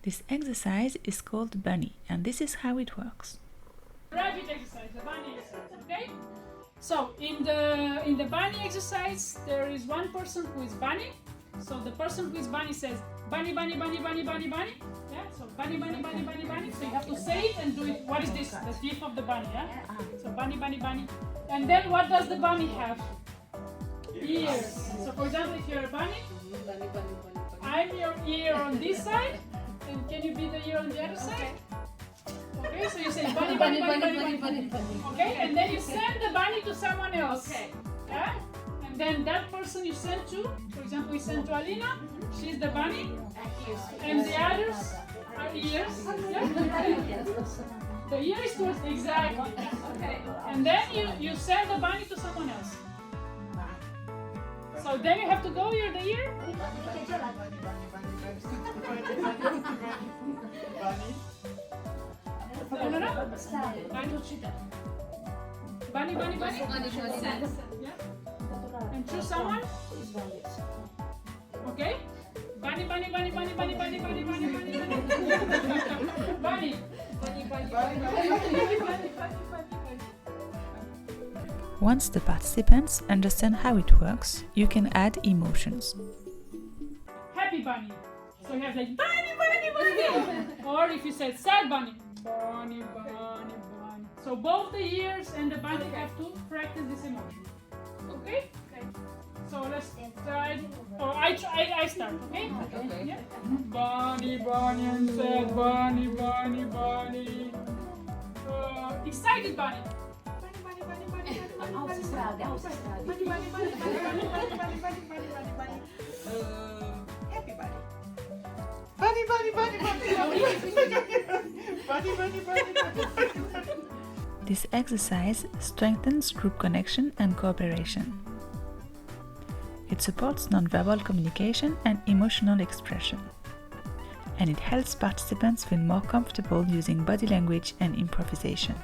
This exercise is called bunny, and this is how it works. Rabbit exercise, the bunny exercise, okay? So in the bunny exercise, there is one person who is bunny. So the person who is bunny says bunny, bunny, bunny, bunny, bunny, bunny. Yeah. So bunny, bunny, bunny, bunny, bunny. So you have to say it and do it. What is this? The teeth of the bunny. Yeah. So bunny, bunny, bunny. And then what does the bunny have? Ears. So for example, if you're a bunny, I'm your ear on this side, and can you be the ear on the other side? Okay, so you say bunny, bunny, bunny, bunny, bunny. Okay, and then you send the bunny to someone else. Okay. Yeah? And then that person you send to, for example, you send to Alina, she's the bunny, and the others are ears. Yeah? The ear is towards, exactly. Okay. And then you send the bunny to someone else. So then you have to go, you're the ear. No. Bunny, bunny, bunny. Yeah. And choose someone. Okay. Bunny, bunny, bunny, bunny, bunny, bunny, bunny, bunny, bunny, bunny. Once the participants understand how it works, you can add emotions. Happy bunny. So you have like bunny, bunny, bunny. Or if you said sad bunny, bunny, bunny, bunny. So both the ears and the bunny have to practice this emotion. Okay? Okay. So let's try. Or I start. Okay? Okay. Yeah. Bunny, bunny, and sad bunny, bunny, bunny. Excited bunny. Happy bunny. Bunny, bunny, bunny, bunny. Bunny, bunny, bunny, bunny. This exercise strengthens group connection and cooperation. It supports nonverbal communication and emotional expression. And it helps participants feel more comfortable using body language and improvisation.